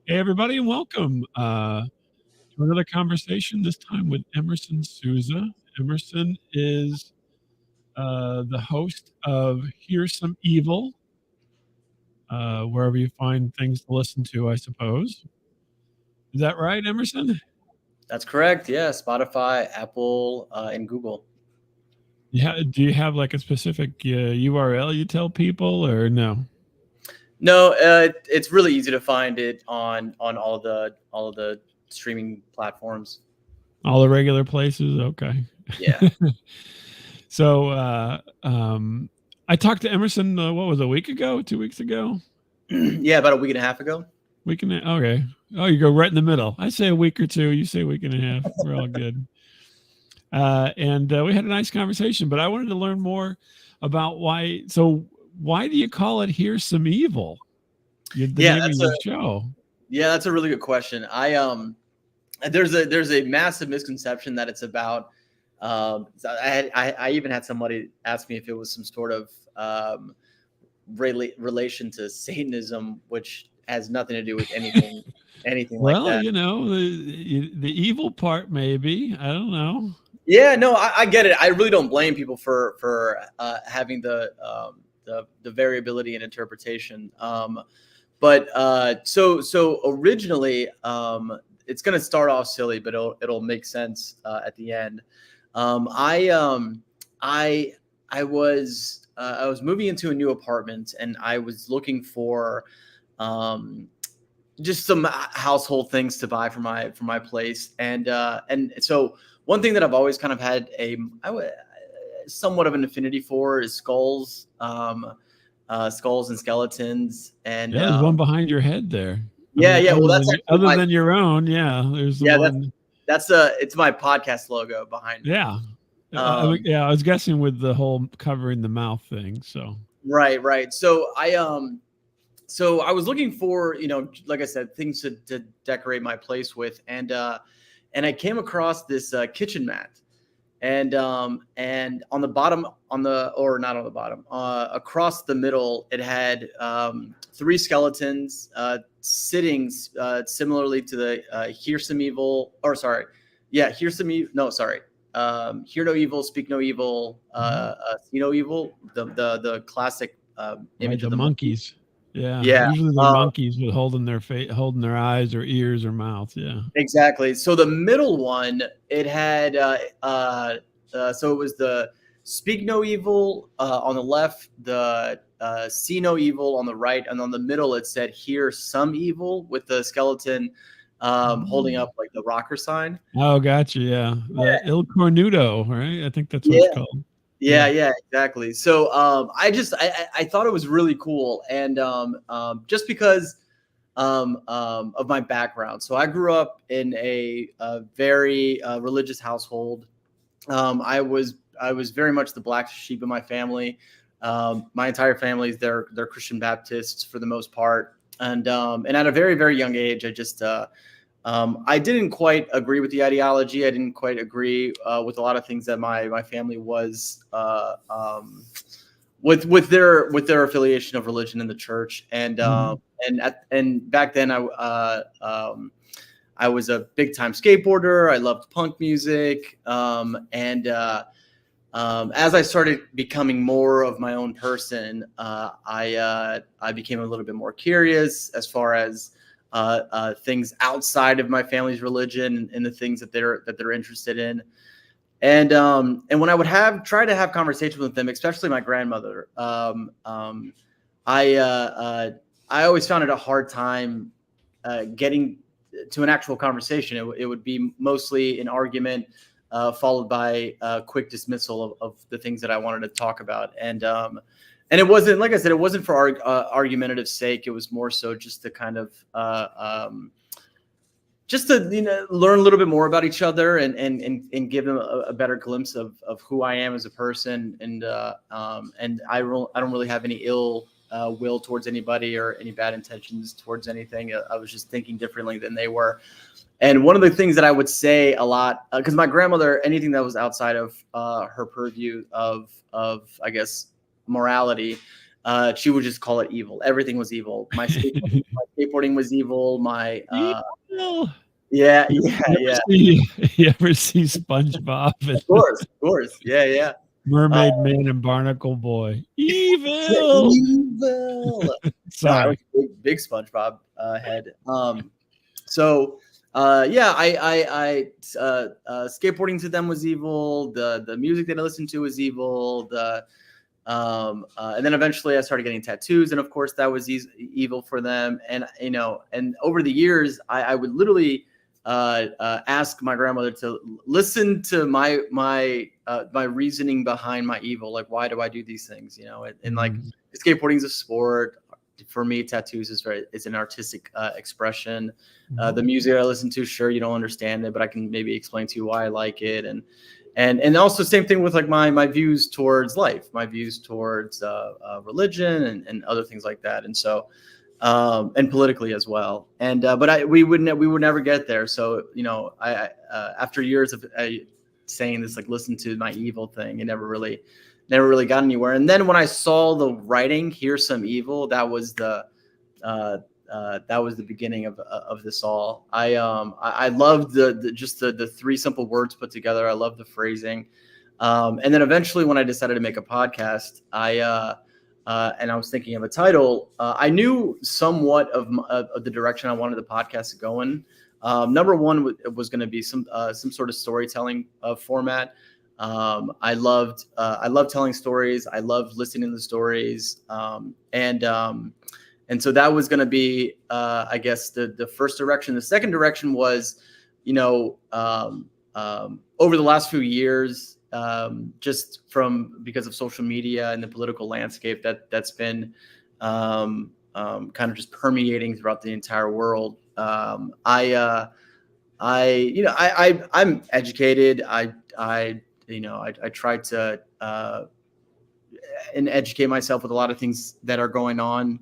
Hey, everybody, and welcome to another conversation, this time with Emerson Souza. Emerson is the host of Here's Some Evil, wherever you find things to listen to, I suppose. Is that right, Emerson? That's correct. Yeah, Spotify, Apple, and Google. Yeah. Do you have like a specific URL you tell people, or no? No, it's really easy to find it on all of the streaming platforms. All the regular places? Okay. Yeah. So I talked to Emerson, what was it, a week ago, 2 weeks ago? Yeah, about a week and a half ago. Week and okay. Oh, you go right in the middle. I say a week or two. You say a week and a half. We're all good. And we had a nice conversation, but I wanted to learn more about why. So, why do you call it "Here's Some Evil"? The Yeah, name of your show. that's a really good question. There's a massive misconception that it's about. I even had somebody ask me if it was some sort of relation to Satanism, which has nothing to do with anything like Well, that. you know, the evil part, maybe. I don't know. Yeah, no, I get it. I really don't blame people for having the variability in interpretation. But so originally, it's going to start off silly, but it'll make sense at the end. Um, I um, I I was moving into a new apartment, and I was looking for um, just some household things to buy for my place, and so one thing that I've always kind of had somewhat of an affinity for is skulls and skeletons, and Yeah, there's one behind your head there. I yeah, mean, yeah. Well, that's actually other than your own, yeah, there's the yeah, one. that's it's my podcast logo behind me. Yeah, Um, yeah. I was guessing with the whole covering the mouth thing. So right. So I was looking for, like I said, things to decorate my place with, and I came across this kitchen mat, and on the bottom, or not on the bottom, across the middle, it had three skeletons sitting similarly to the Hear Some Evil, or sorry, yeah, Hear Some Evil, no, sorry, Hear No Evil, Speak No Evil, See No Evil, the classic right, image of the the monkey. monkeys. Yeah, Yeah. usually they're monkeys with holding their face, holding their eyes or ears or mouth. Yeah. Exactly. So the middle one, it had so it was the Speak No Evil on the left, the See No Evil on the right, and on the middle it said Hear Some Evil with the skeleton holding up like the rocker sign. Oh, gotcha. Yeah, the Il Cornuto, right? I think that's what it's Yeah. called. Yeah, Yeah. yeah, exactly. So I thought it was really cool, and just because of my background. So I grew up in a very religious household. I was very much the black sheep of my family. My entire family they're Christian Baptists for the most part, and at a very very young age, I didn't quite agree with the ideology. I didn't quite agree with a lot of things that my family was with their affiliation of religion in the church, Mhm. and back then I was a big time skateboarder. I loved punk music, and as I started becoming more of my own person, I became a little bit more curious as far as things outside of my family's religion and the things that they're interested in. And when I would try to have conversations with them, especially my grandmother, I I always found it a hard time getting to an actual conversation. It would be mostly an argument followed by a quick dismissal of the things that I wanted to talk about. And it wasn't, like I said, it wasn't for argumentative sake. It was more so just to kind of just to learn a little bit more about each other, and give them a better glimpse of who I am as a person, and I don't really have any ill will towards anybody or any bad intentions towards anything. I was just thinking differently than they were. And one of the things that I would say a lot, because my grandmother, anything that was outside of her purview of I guess morality, she would just call it evil. Everything was evil. My skateboarding was evil. My Evil. yeah, You yeah, you ever yeah. see you ever see SpongeBob and Of course. Yeah, yeah. Mermaid Man and Barnacle Boy? Evil. Evil. No, I was Sorry. a big SpongeBob head. So yeah, skateboarding to them was evil. The music that I listened to was evil. And then eventually I started getting tattoos, and of course that was evil for them. And and over the years, I would literally ask my grandmother to listen to my reasoning behind my evil. Like, why do I do these things? And like, Mhm. skateboarding is a sport. For me, tattoos is an artistic expression. The Mhm. music I listen to, sure, you don't understand it, but I can maybe explain to you why I like it. And also same thing with like my views towards life, my views towards religion and other things like that. And so and politically as well. And but we would never get there. So I after years of saying this, like, listen to my evil thing, it never really got anywhere. And then when I saw the writing, here's some evil, uh, that was the beginning of this all. I loved the three simple words put together. I love the phrasing. And then eventually, when I decided to make a podcast, and I was thinking of a title. I knew somewhat of the direction I wanted the podcast to go in. Number one was going to be some sort of storytelling format. I loved telling stories. I loved listening to the stories. And so that was going to be, I guess, the first direction. The second direction was, over the last few years, just because of social media and the political landscape that's been kind of just permeating throughout the entire world. I'm educated. I try to and educate myself with a lot of things that are going on.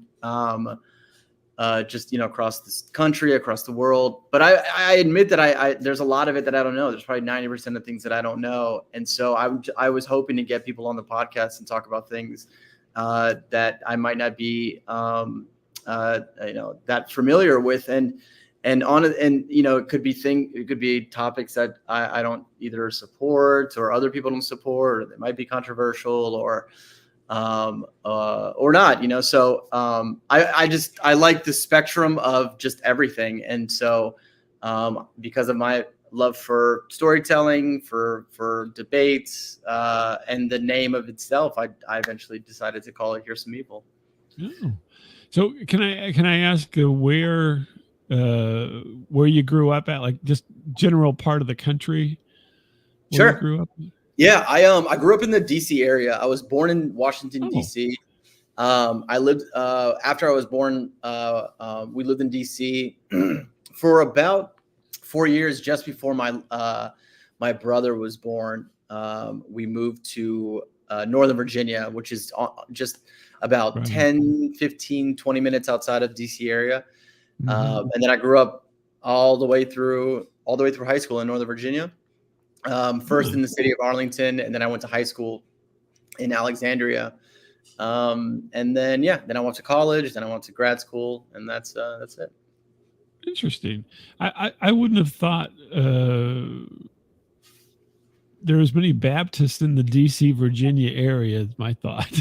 Just across this country, across the world. But I admit that I there's a lot of it that I don't know. There's probably 90% of things that I don't know, and so I was hoping to get people on the podcast and talk about things that I might not be that familiar with, and on it, and it could be topics that I don't either support or other people don't support, or they might be controversial or not. So I like the spectrum of just everything. And so because of my love for storytelling, for debates, and the name of itself, I eventually decided to call it Here's Some Evil. Oh. So can I ask where you grew up at, like just general part of the country where you Sure. grew up? Yeah, I grew up in the DC area. I was born in Washington, Oh. DC. I lived after I was born. We lived in DC for about 4 years, just before my brother was born. We moved to Northern Virginia, which is just about Right. 10, 15, 20 minutes outside of DC area. Mhm. And then I grew up all the way through high school in Northern Virginia. First in the city of Arlington, and then I went to high school in Alexandria. And then I went to college, then I went to grad school, and that's it. Interesting. I wouldn't have thought there was many Baptists in the DC, Virginia area, is my thought.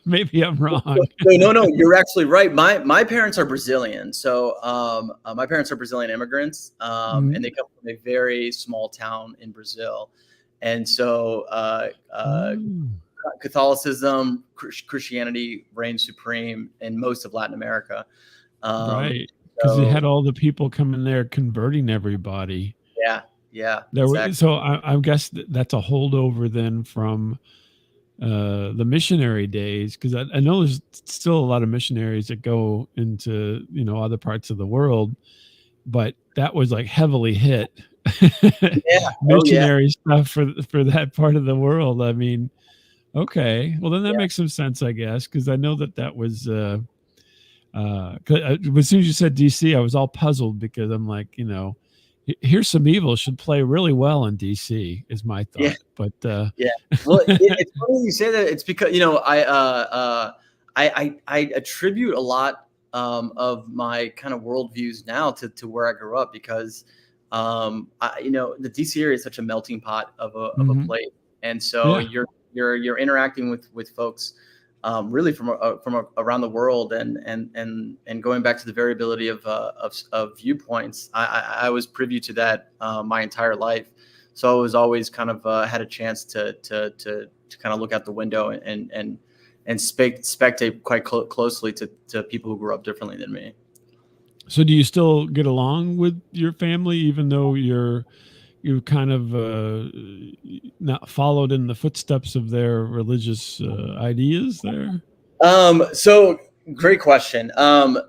Maybe I'm wrong. No, you're actually right. My parents are Brazilian. So my parents are Brazilian immigrants, and they come from a very small town in Brazil. And so Catholicism, Christianity reigns supreme in most of Latin America. Right. Because they had all the people coming there converting everybody. Yeah. Exactly. So I guess that's a holdover then from the missionary days, because I know there's still a lot of missionaries that go into other parts of the world, but that was like heavily hit. Missionary stuff for that part of the world. I mean, okay, well then that makes some sense, I guess, because I know that was as soon as you said DC, I was all puzzled, because I'm like, Here's Some Evil should play really well in DC, is my thought. But well, it's funny you say that. It's because I attribute a lot of my kind of worldviews now to where I grew up, because the DC area is such a melting pot of a Mhm. place, and so Yeah. you're interacting with folks really from around the world, and going back to the variability of viewpoints. I was privy to that my entire life, so I was always kind of had a chance to kind of look out the window and spectate quite closely to people who grew up differently than me. So do you still get along with your family even though you kind of not followed in the footsteps of their religious ideas there? So great question.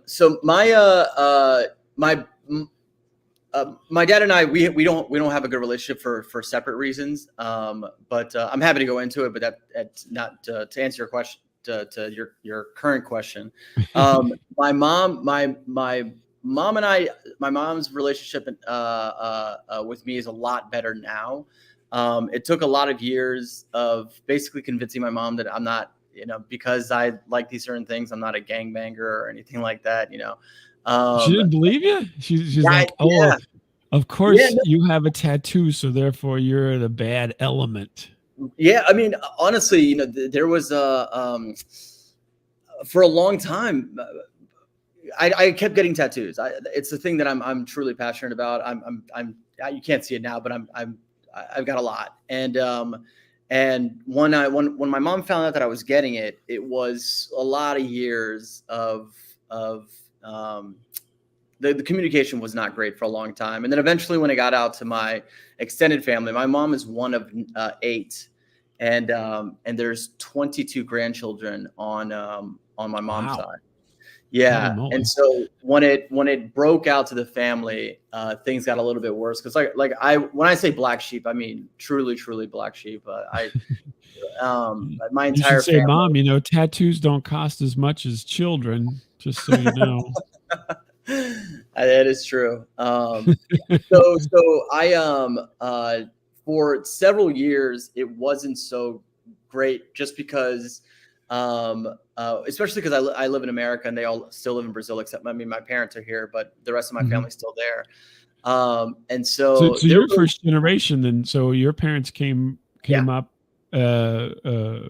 So my my dad and I, we don't have a good relationship for separate reasons. But I'm happy to go into it. But that's not to answer your question, to your current question. My mom, my mom and I, my mom's relationship with me is a lot better now. It took a lot of years of basically convincing my mom that I'm not, because I like these certain things, I'm not a gangbanger or anything like that. She Um, didn't believe you? She's yeah, like, "Oh, yeah, of yeah, course you have a tattoo, so therefore you're the bad element." yeah. I mean, honestly, there was for a long time. I kept getting tattoos. It's the thing that I'm truly passionate about. You can't see it now, but I've got a lot. And when my mom found out that I was getting it, it was a lot of years of um, the communication was not great for a long time. And then eventually, when it got out to my extended family, my mom is one of eight, and there's 22 grandchildren on my mom's Wow. side. Holy Yeah, and moly. so when it broke out to the family, things got a little bit worse, because when I say black sheep, I mean truly black sheep. I My You should entire say, family. "Mom, tattoos don't cost as much as children, just so you know." That is true. So for several years it wasn't so great, just because especially because I live in America and they all still live in Brazil, except, I mean, my parents are here, but the rest of my Mhm. family's still there. And So so so there you're was, first generation then, so your parents yeah, came up, uh, uh,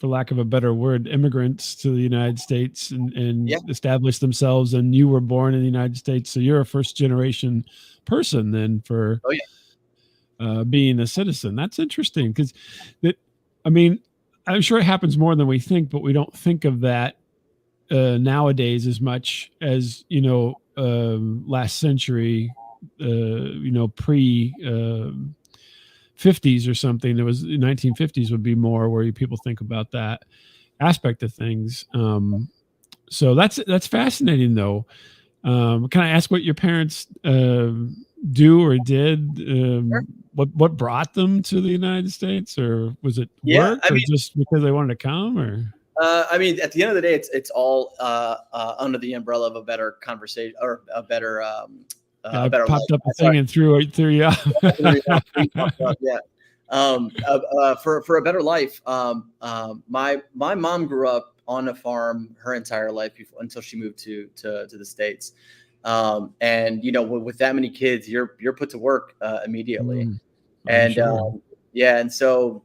for lack of a better word, immigrants to the United States and yeah, established themselves, and you were born in the United States, so you're a first generation person then for, oh yeah, being a citizen. That's interesting because that I mean, I'm sure it happens more than we think, but we don't think of that nowadays as much as last century, pre 50s or something. There was 1950s would be more where people think about that aspect of things. So that's fascinating though. Can I ask what your parents do or did? sure. What brought them to the United States, or was it Yeah. work, or just because they wanted to come, or I mean, at the end of the day, it's all under the umbrella of a better conversation, or yeah, a I better life. popped up a Sorry, thing and threw you off. three popped up. Yeah. For a better life. My mom grew up on a farm her entire life until she moved to the States. And with that many kids, you're put to work immediately. Mm, I'm And sure. yeah, and so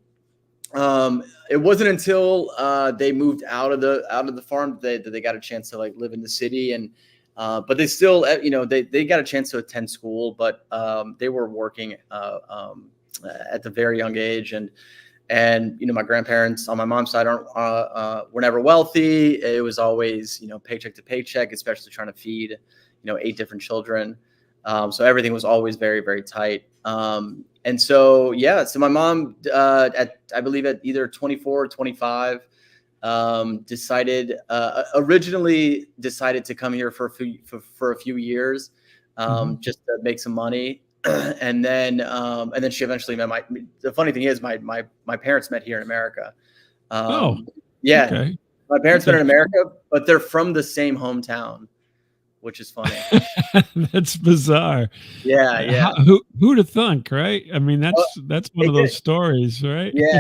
it wasn't until they moved out of the farm that they got a chance to, like, live in the city. And but they still, they got a chance to attend school, but they were working at the very young age. And my grandparents on my mom's side aren't were never wealthy. It was always, paycheck to paycheck, especially trying to feed eight different children. So everything was always very, very tight. And so, yeah, so my mom, I believe at either 24 or 25, originally decided to come here for a few years, Hmm. just to make some money. And then she eventually met the funny thing is, my parents met here in America. Oh, Um, yeah, okay. my parents That's met in interesting. America, but they're from the same hometown, which is funny. That's bizarre. Yeah, yeah. Who'd have thunk, right? I mean, Oh, that's one it of those did. stories, right? Yeah.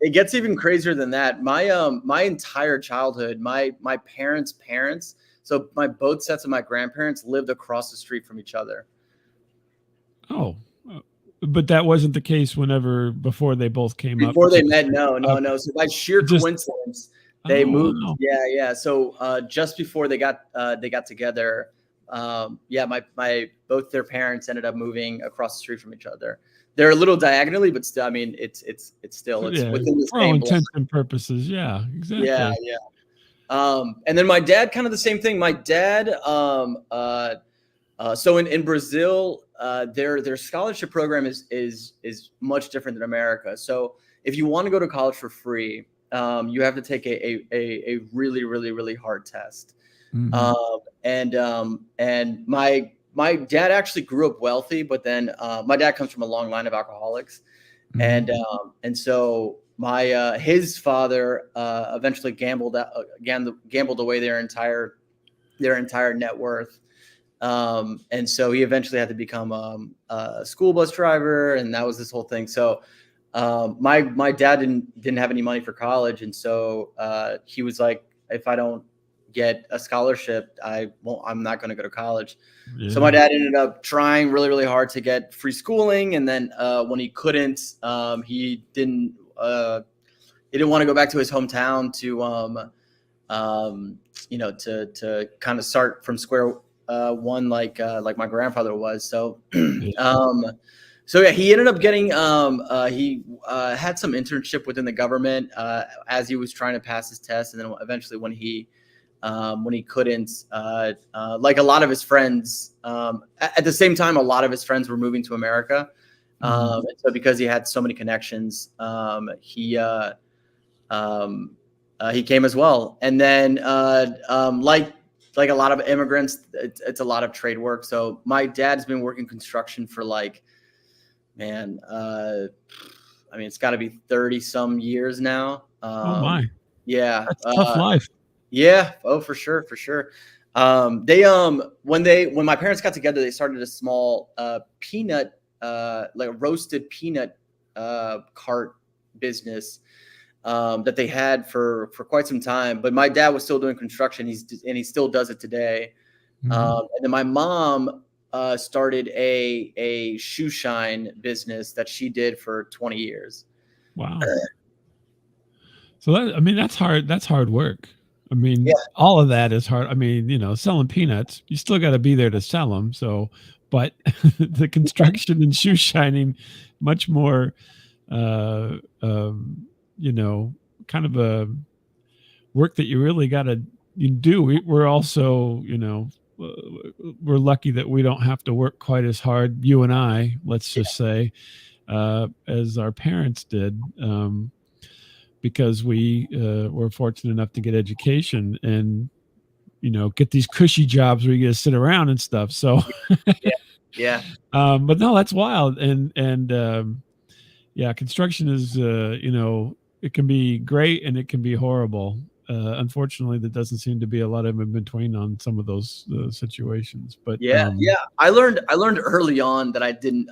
it gets even crazier than that. My entire childhood, my parents, so my both sets of my grandparents lived across the street from each other. Oh, but that wasn't the case whenever before they both came up Before to they the met, street. no, no, Okay, no. So by sheer just coincidence, they oh moved. wow. Yeah, yeah. So just before they got together, yeah, my both their parents ended up moving across the street from each other. They're a little diagonally, but still, I mean, it's still it's Yeah, within the for all same block. intents and purposes. Yeah, Yeah, exactly. yeah. And then my dad, kind of the same thing. My dad, so in Brazil, their scholarship program is much different than America. So if you want to go to college for free, you have to take a really really hard test. Hmm. And my dad actually grew up wealthy, but then my dad comes from a long line of alcoholics, Hmm. and so my his father eventually gambled away their entire net worth. And so he eventually had to become a school bus driver, and that was this whole thing. So my dad didn't have any money for college, and so he was like, if I don't get a scholarship, I'm not going to go to college. So my Yeah. dad ended up trying really really hard to get free schooling, and then when he couldn't, he didn't want to go back to his hometown to to kind of start from square one, like my grandfather was. So Yeah. so yeah, he ended up getting he had some internship within the government as he was trying to pass his test, and then eventually when he couldn't, like a lot of his friends, at the same time, a lot of his friends were moving to America. Hmm. And so because he had so many connections, he came as well. And then, like a lot of immigrants, it's a lot of trade work. So my dad's been working construction for like, man, I mean, it's got to be 30 some years now. Oh my, Yeah. that's tough life. Yeah. Oh, for sure. For sure. When my parents got together, they started a small, peanut, like a roasted peanut, cart business, that they had for quite some time. But my dad was still doing construction. He still does it today. Hmm. And then my mom started a shoe shine business that she did for 20 years. Wow. So that, I mean, that's hard. That's hard work. I Yeah, mean, all of that is hard. I mean, selling peanuts, you still got to be there to sell them. So, but the construction and shoe shining, much more, uh, um, you know, kind of a work that you really got to you do. We're also, we're lucky that we don't have to work quite as hard, you and I, let's yeah, just say, as our parents did. Because we were fortunate enough to get education and get these cushy jobs where you get to sit around and stuff. So, yeah, yeah, but no, that's wild. And yeah, construction is it can be great and it can be horrible. Unfortunately, there doesn't seem to be a lot of in between on some of those situations. But yeah, yeah. I learned early on that I didn't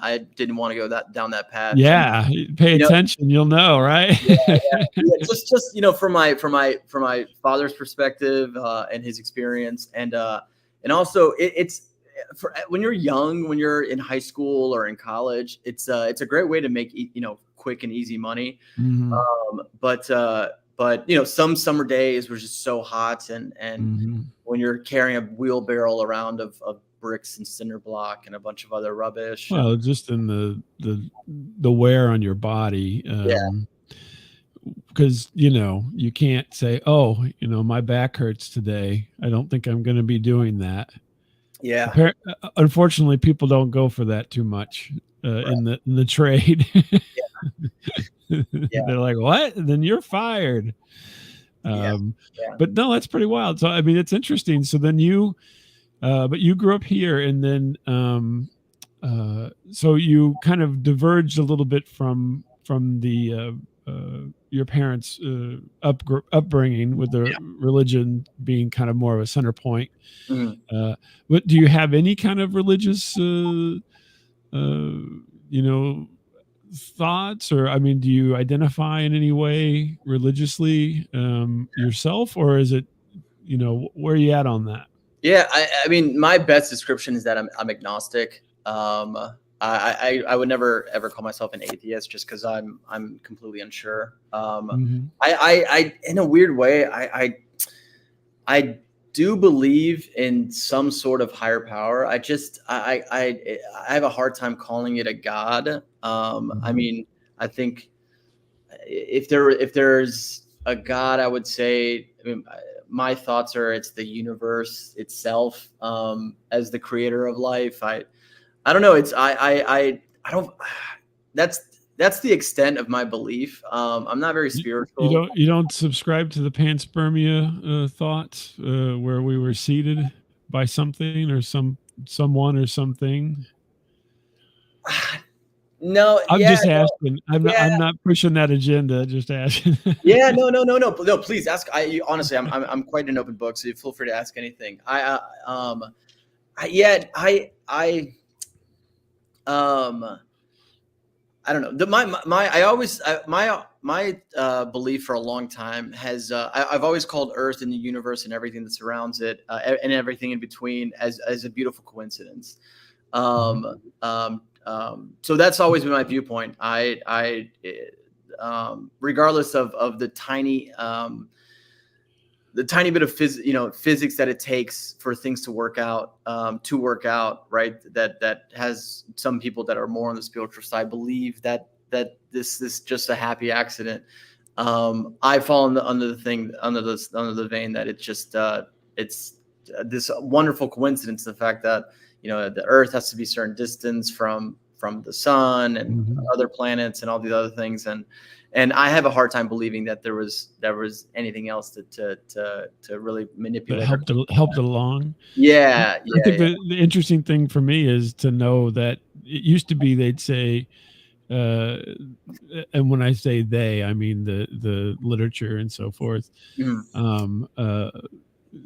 want to go down that path. And yeah, pay you know, attention, you'll know, right? yeah, yeah, just from my father's perspective, and his experience, and also it's for when you're young, when you're in high school or in college, it's a great way to make quick and easy money. Hmm. But some summer days were just so hot, and Hmm. when you're carrying a wheelbarrow around of bricks and cinder block and a bunch of other rubbish. And Well, just in the wear on your body, yeah, because you can't say, "Oh, my back hurts today. I don't think I'm going to be doing that." yeah, Unfortunately, people don't go for that too much right, in the trade. yeah, They're like, "What? Then you're fired." yeah, Um, yeah. but no, that's pretty wild. So I mean, it's interesting. So then but you grew up here, and then so you kind of diverged a little bit from the your parents' upbringing, with the religion being kind of more of a center point. Mhm. But do you have any kind of religious, uh, you know, thoughts, or I mean, do you identify in any way religiously yourself, or is it, where are you at on that? Yeah, I mean, my best description is that I'm agnostic. I would never ever call myself an atheist just because I'm completely unsure. Hmm. I in a weird way, I do believe in some sort of higher power. I have a hard time calling it a god. I Hmm. mean, I think if there's a god, I would say, I mean, my thoughts are it's the universe itself, as the creator of life. I don't know. I don't. That's the extent of my belief. I'm not very You spiritual. don't subscribe to the panspermia thought, where we were seated by something or someone or something. No, I'm yeah, just asking. yeah, I'm not pushing that agenda. Just asking. yeah. No. Please ask. Honestly, I'm quite an open book, so you feel free to ask anything. Yeah, um, I don't know. I always my belief for a long time has I've always called Earth and the universe and everything that surrounds it, and everything in between, as a beautiful coincidence. Mhm. So that's always been my viewpoint. Regardless of the tiny bit of physics that it takes for things to work out, right? That has some people that are more on the spiritual side believe that this is just a happy accident. I fall under the vein that it's this wonderful coincidence, the fact that the Earth has to be a certain distance from the sun and Mhm. other planets and all these other things, and I have a hard time believing that there was anything else to really That manipulate or. helped along. Yeah, I yeah, think yeah, the interesting thing for me is to know that it used to be they'd say, uh, and when I say they, I mean the literature and so forth. mhm, Um,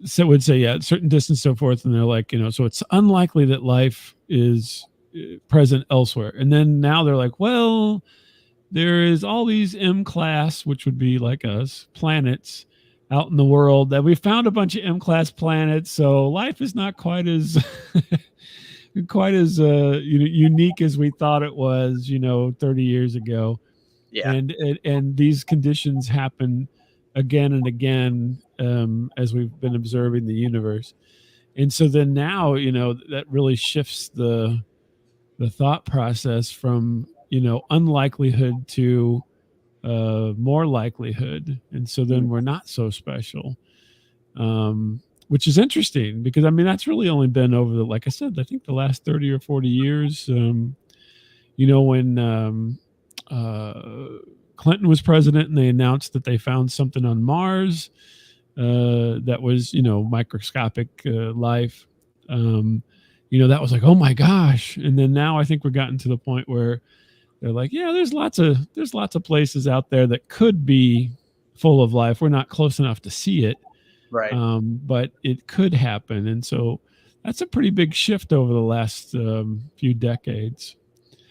so would say, yeah, certain distance, so forth, and they're like, so it's unlikely that life is present elsewhere. And then now they're like, well, there is all these M class, which would be like us, planets out in the world that we found a bunch of M class planets. So life is not quite as quite as unique as we thought it was, 30 years ago. yeah, And these conditions happen again and again, as we've been observing the universe. And so then now, that really shifts the thought process from unlikelihood to more likelihood. And so mhm, then we're not so special, which is interesting because I mean that's really only been over the, like I said, I think the last 30 or 40 years. When uh, Clinton was president and they announced that they found something on Mars, that was microscopic life. um, that was like, oh my gosh. And then now I think we're gotten to the point where they're like, yeah, there's lots of places out there that could be full of life. We're not close enough to see it, right, but it could happen. And so that's a pretty big shift over the last few decades.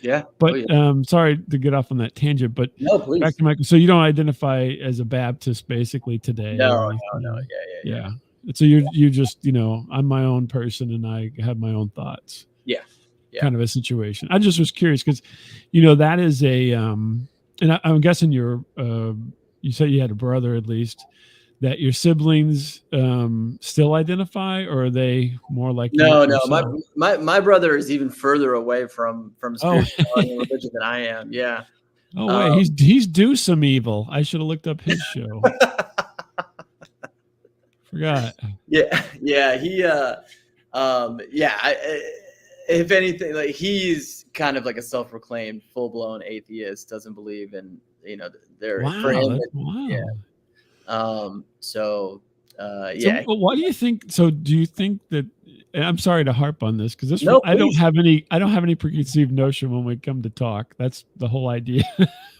yeah, oh But yeah, sorry to get off on that tangent, but no, back please, to Michael. So you don't identify as a Baptist basically today no, or no, anything? yeah, Yeah. So you just, I'm my own person and I have my own thoughts, yeah, yeah, kind of a situation. I just was curious because, that is and I'm guessing you said you had a brother at least, that your siblings still identify, or are they more like you no, no, yourself? my brother is even further away from Oh, spirituality and religion than I am. Yeah. oh wait, Um, he's do some evil. I should have looked up his show. Forgot. yeah, yeah, yeah, if anything, like, he's kind of like a self-proclaimed full-blown atheist, doesn't believe in, there for Wow, him. that's Yeah. wild. So, So, yeah. why do you think? So, do you think that? And I'm sorry to harp on this because No, I don't please. have any preconceived notion when we come to talk. That's the whole idea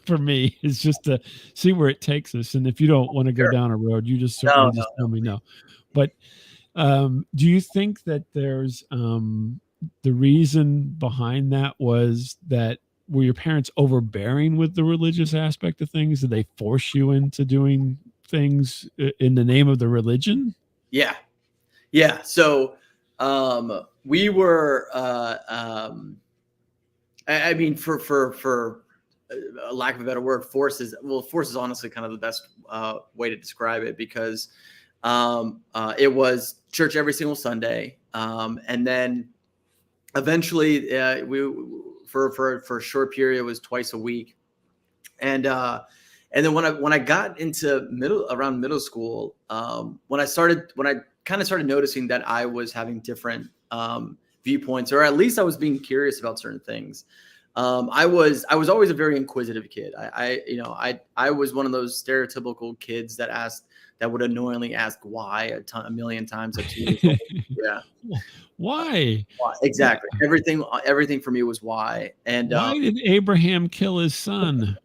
for me, is just to see where it takes us. And if you don't want to go Sure. down a road, you just No, certainly no, just tell no, me please. no. But do you think that there's the reason behind that was that were your parents overbearing with the religious aspect of things? Did they force you into doing things in the name of the religion? Yeah. Yeah. So we were, I mean, for a lack of a better word, force is honestly kind of the best way to describe it, because it was church every single Sunday. And then eventually for a short period, it was twice a week. And then when I got into around middle school, when I kind of started noticing that I was having different viewpoints, or at least I was being curious about certain things. I was always a very inquisitive kid. I was one of those stereotypical kids that would annoyingly ask why a million times at 2 years old. Yeah. Why? Why? Exactly. Everything for me was why. And Why did Abraham kill his son?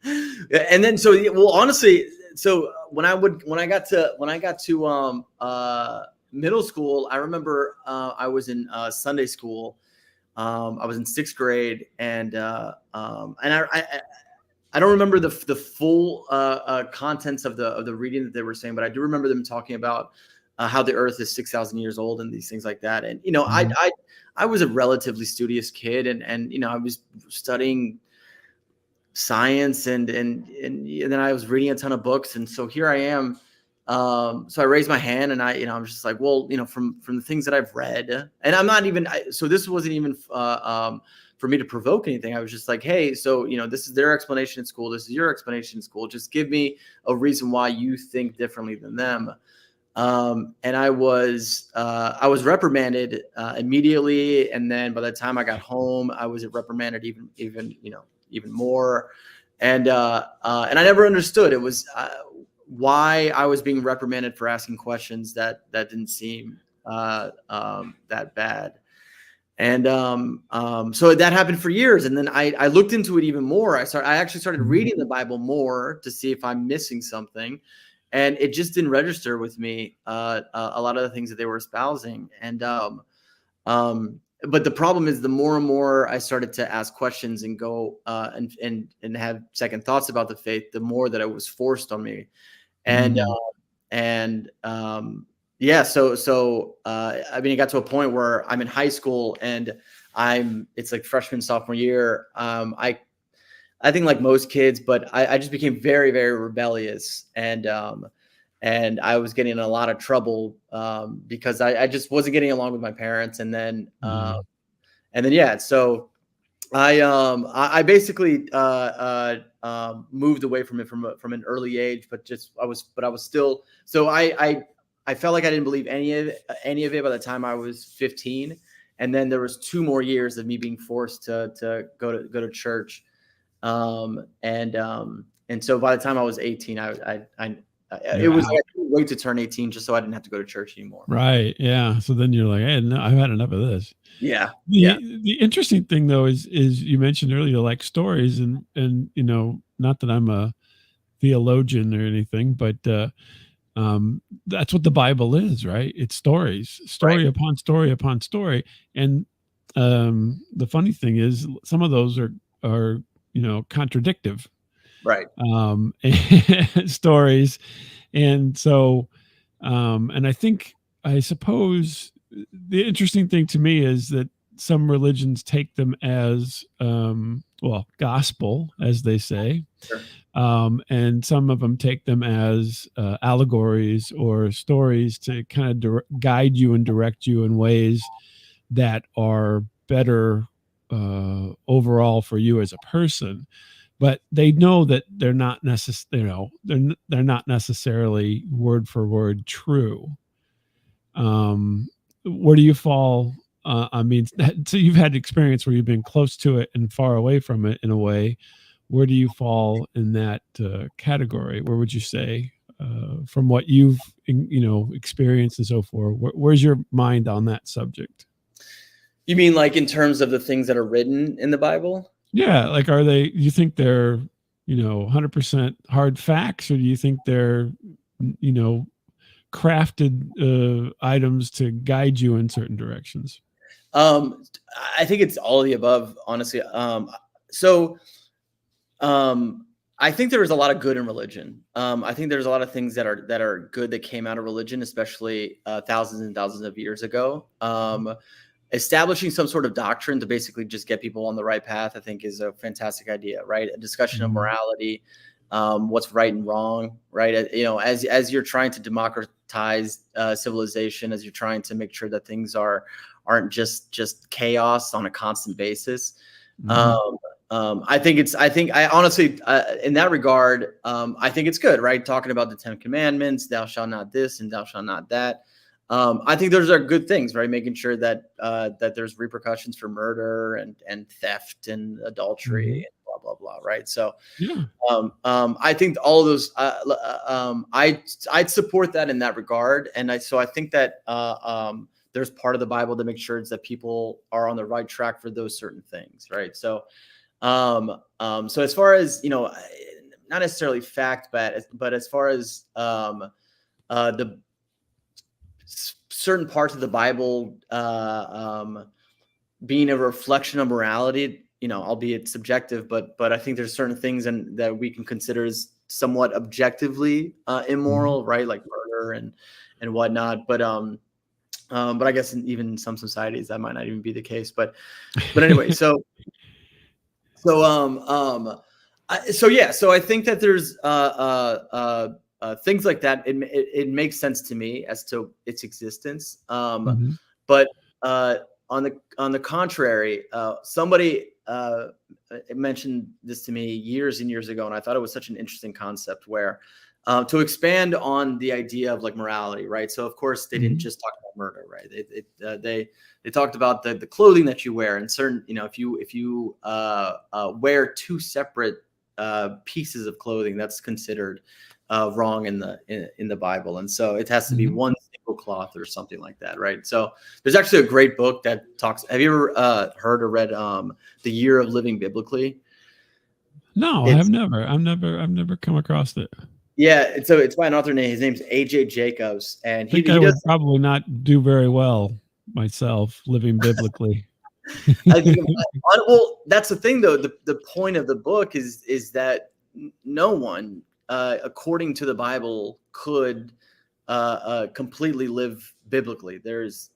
and then well, honestly, so when I got to middle school, I remember I was in Sunday school. I was in sixth grade, and I don't remember the full contents of the reading that they were saying, but I do remember them talking about how the Earth is 6,000 years old and these things like that. And I was a relatively studious kid, and I was studying science, and then I was reading a ton of books, and so here I am. So I raised my hand, and I'm just like, well, from the things that I've read, and I'm not even. So this wasn't even for me to provoke anything. I was just like, hey, so this is their explanation in school. This is your explanation in school. Just give me a reason why you think differently than them. And I was reprimanded immediately, and then by the time I got home, I was reprimanded even more, and I never understood it was why I was being reprimanded for asking questions that didn't seem that bad. And so that happened for years, and then I looked into it even more. I actually started reading the Bible more to see if I'm missing something, and it just didn't register with me a lot of the things that they were espousing. And but the problem is, the more and more I started to ask questions and go and have second thoughts about the faith, the more that it was forced on me. And yeah, so I mean, it got to a point where I'm in high school, and it's like freshman, sophomore year. I think like most kids, but I just became very, very rebellious, and I was getting in a lot of trouble because I just wasn't getting along with my parents. And then yeah, so I basically moved away from it from an early age, but I was still, so I felt like I didn't believe any of it by the time I was 15, and then there was 2 more years of me being forced to go to church, and so by the time I was 18, it was like, I couldn't wait to turn 18 just so I didn't have to go to church anymore. Right. Yeah. So then you're like, hey, no, I've had enough of this. Yeah. The interesting thing though is you mentioned earlier, like stories, and not that I'm a theologian or anything, but that's what the Bible is, right? It's stories, story Right. upon story upon story. And the funny thing is, some of those are contradictive, Right. stories. And so and I suppose the interesting thing to me is that some religions take them as gospel, as they say. Sure. And some of them take them as allegories or stories to kind of guide you and direct you in ways that are better overall for you as a person. But they know that they're not they're not necessarily word for word true. Where do you fall? I mean, so you've had experience where you've been close to it and far away from it in a way. Where do you fall in that category? Where would you say, from what you've experienced and so forth? Where's your mind on that subject? You mean like in terms of the things that are written in the Bible? Yeah, like you think they're 100% hard facts, or do you think they're crafted items to guide you in certain directions? I think it's all of the above, honestly. So I think there is a lot of good in religion. I think there's a lot of things that are good that came out of religion, especially thousands and thousands of years ago. Establishing some sort of doctrine to basically just get people on the right path, I think, is a fantastic idea, right? A discussion of morality, what's right and wrong, right? As you're trying to democratize civilization, as you're trying to make sure that things aren't just chaos on a constant basis. I honestly, in that regard, I think it's good, right? Talking about the 10 commandments, thou shalt not this and thou shalt not that. I think those are good things, right? Making sure that there's repercussions for murder and theft and adultery and blah, blah, blah. Right. So, I think all of those, I'd support that in that regard. And I think that, there's part of the Bible that makes sure that people are on the right track for those certain things. Right. So, so as far as, not necessarily fact, but as far as, the certain parts of the Bible, being a reflection of morality, albeit subjective, but I think there's certain things that we can consider as somewhat objectively, immoral, right? Like murder and whatnot. But I guess even in some societies that might not even be the case. But anyway, so I think that there's things like that. It makes sense to me as to its existence. But on the contrary, somebody mentioned this to me years and years ago, and I thought it was such an interesting concept where to expand on the idea of like morality, right? So of course they didn't just talk about murder, right? They talked about the clothing that you wear, and certain, if you wear two separate pieces of clothing, that's considered wrong in the Bible, and so it has to be one single cloth or something like that, right? So there's actually a great book that talks. Have you ever heard or read The Year of Living Biblically? No, I've never come across it. Yeah, so it's by an author named, his name's A.J. Jacobs, and I would probably not do very well myself living biblically. Well, that's the thing, though. The point of the book is that no one, according to the Bible, could completely live biblically. There's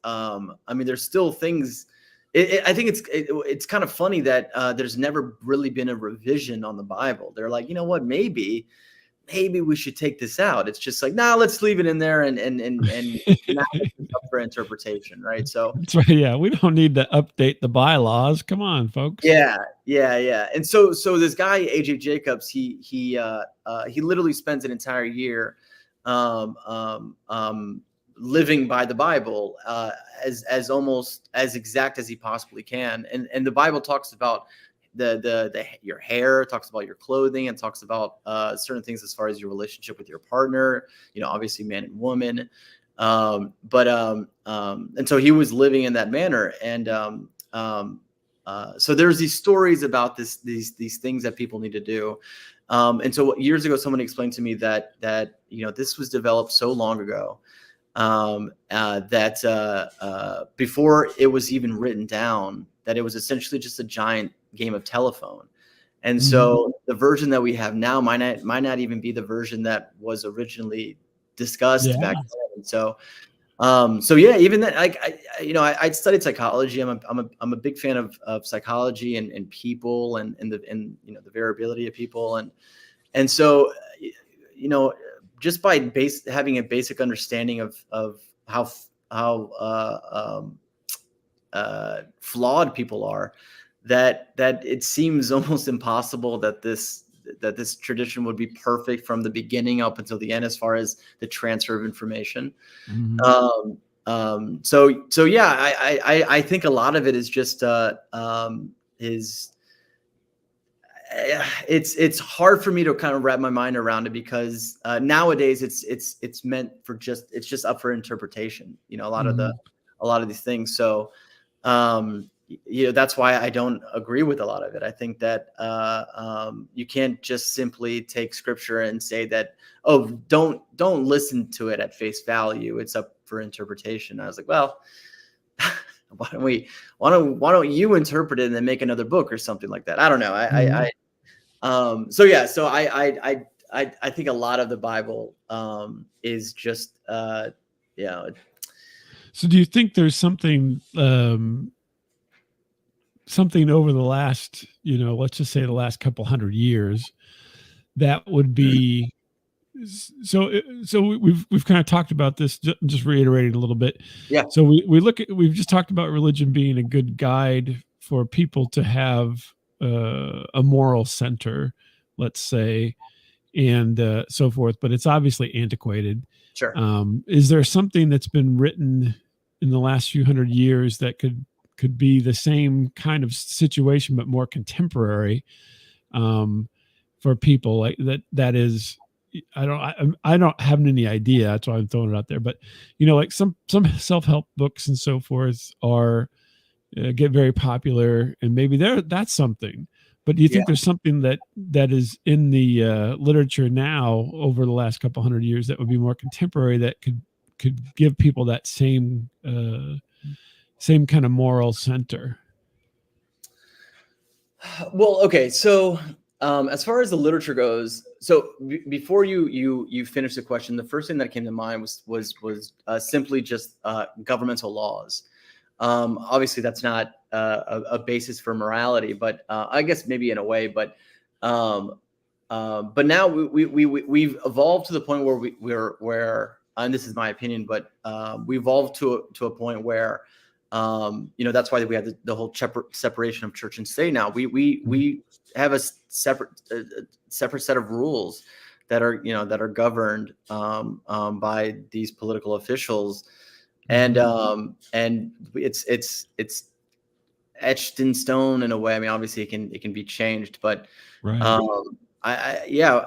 still things. I think it's kind of funny that there's never really been a revision on the Bible. They're like, you know what, maybe we should take this out. It's just like, nah, let's leave it in there and now it's up for interpretation, right? So that's right. Yeah, we don't need to update the bylaws. Come on, folks. Yeah. And so this guy A.J. Jacobs, he literally spends an entire year living by the Bible as almost as exact as he possibly can. And the Bible talks about your hair, talks about your clothing, and talks about certain things as far as your relationship with your partner, obviously man and woman. And so he was living in that manner. And so there's these stories about these things that people need to do. And so years ago, someone explained to me that this was developed so long ago that before it was even written down, that it was essentially just a giant game of telephone. And so the version that we have now might not even be the version that was originally discussed back then. So even then, like I studied psychology. I'm a big fan of psychology and people and the variability of people, and so just by having a basic understanding of how flawed people are, that it seems almost impossible that this tradition would be perfect from the beginning up until the end as far as the transfer of information. So yeah, I think a lot of it is just it's hard for me to kind of wrap my mind around it, because nowadays it's meant for it's just up for interpretation, a lot of these things. So that's why I don't agree with a lot of it. I think that you can't just simply take scripture and say that, oh, don't listen to it at face value, it's up for interpretation. I was like, well, why don't you interpret it and then make another book or something like that? I don't know. Mhm. So yeah, so I think a lot of the Bible is just you know. So do you think there's something over the last, let's just say the last couple hundred years that would be so we've kind of talked about this, just reiterating a little bit. Yeah, So we've just talked about religion being a good guide for people to have a moral center, let's say, and so forth, but it's obviously antiquated. sure. Is there something that's been written in the last few hundred years that could be the same kind of situation but more contemporary, um, for people like that is, I don't have any idea, that's why I'm throwing it out there, but like some self-help books and so forth are get very popular, and maybe that's something. But do you Yeah. think there's something that is in the literature now over the last couple hundred years that would be more contemporary, that could give people that same kind of moral center? Well, okay. So, as far as the literature goes, so before you finish the question, the first thing that came to mind was simply just governmental laws. Obviously, that's not a basis for morality, but I guess maybe in a way. Um, but now we've evolved to the point where where, and this is my opinion, but we evolved to a point where that's why we have the whole separation of church and state. Now Mhm. we have a separate set of rules that are governed by these political officials, Mhm. and it's etched in stone in a way. I mean, obviously it can be changed, but Right. I yeah,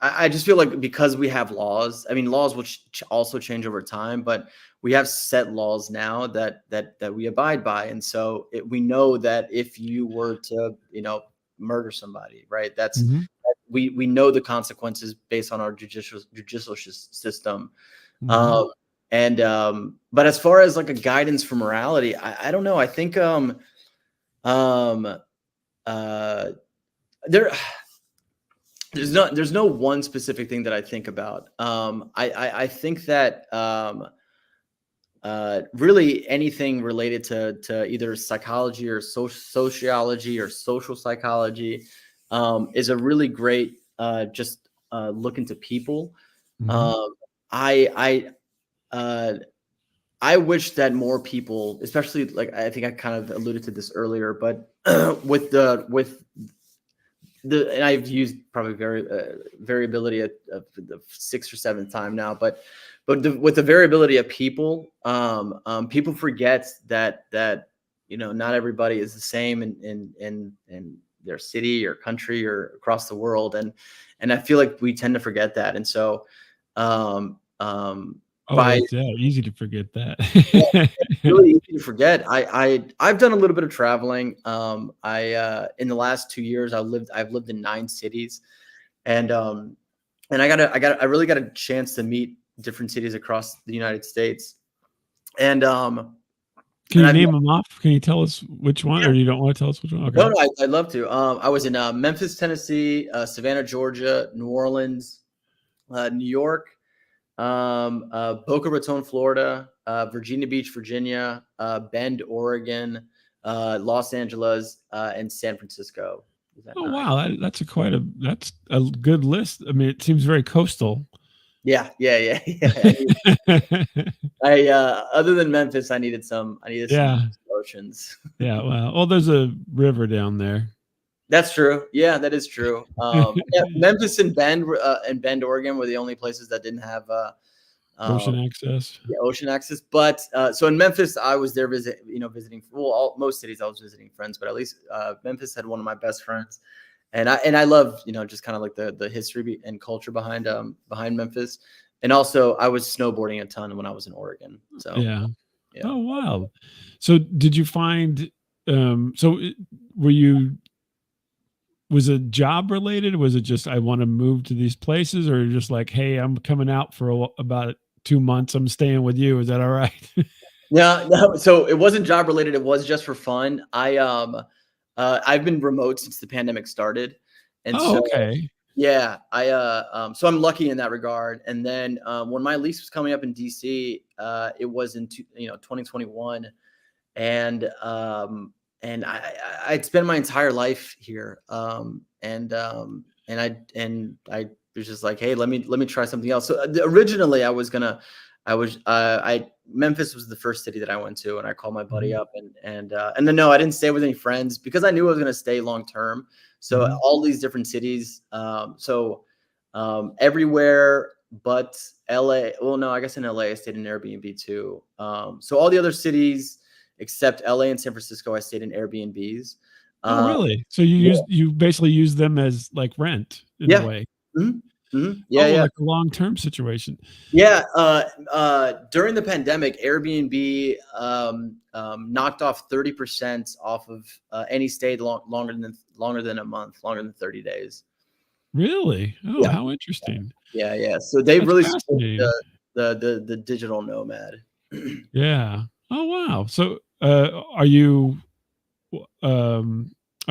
I just feel like because we have laws, I mean, laws will also change over time, but we have set laws now that we abide by, and so we know that if you were to murder somebody, right? Mhm. We know the consequences based on our judicial system. Mhm. um and but as far as like a guidance for morality, I don't know. I think um uh there there's no one specific thing that I think about. I think that really anything related to either psychology or sociology or social psychology is a really great just look into people. Mhm. Um, I uh, I wish that more people, especially, like, I think I kind of alluded to this earlier, but with the and I've used probably variability of the sixth or seventh time now, but with the variability of people, people forget that not everybody is the same in their city or country or across the world, and I feel like we tend to forget that, and so Oh, by it's, yeah, easy to forget yeah, it's that. really easy to forget. I've done a little bit of traveling. I In the last 2 years, I've lived in 9 cities, and I really got a chance to meet different cities across the United States, and Can and you I've name them off? Can you tell us which one, yeah, or you don't want to tell us which one? no, Okay. no, I'd love to. I was in Memphis, Tennessee, Savannah, Georgia, New Orleans, New York, Boca Raton, Florida, Virginia Beach, Virginia, Bend, Oregon, Los Angeles, and San Francisco. Is that Oh, 9? wow, that's a good list. I mean, it seems very coastal. Yeah, yeah, yeah, yeah. Other than Memphis, I needed some Yeah, oceans. yeah, well, there's a river down there. That's true. Yeah, that is true. Yeah, Memphis and Bend, Oregon were the only places that didn't have Ocean um, access. yeah, ocean access. But so in Memphis, I was there visiting. Well, most cities I was visiting friends, but at least Memphis had one of my best friends, and I love just kind of like the history and culture behind Memphis, and also I was snowboarding a ton when I was in Oregon. So Yeah. yeah. Oh, wow. So did you find, so were you was it job related? Was it just, I want to move to these places, or just like, hey, I'm coming out for about 2 months, I'm staying with you. Is that all right? No, no. So it wasn't job related. It was just for fun. I've been remote since the pandemic started, and Oh, so okay. yeah, so I'm lucky in that regard. And then when my lease was coming up in DC, it was in 2021, and I'd spent my entire life here, and I was just like, hey, let me try something else. So originally, I was I Memphis was the first city that I went to, and I called my buddy Mhm, up, and then no, I didn't stay with any friends because I knew I was going to stay long term. So mhm. all these different cities, everywhere but LA. Well, no, I guess in LA I stayed in Airbnb too. So all the other cities except LA and San Francisco, I stayed in Airbnbs. Oh, Um, really? So yeah, you basically use them as, like, rent in a yeah, way? yeah, Oh, yeah, like a long-term situation. yeah. During the pandemic, Airbnb knocked off 30% off of any stay longer than a month, longer than 30 days. Really? Oh, Yeah, how interesting. yeah, yeah. So they That's really support fascinating. the digital nomad. Yeah. Oh, wow. So, w are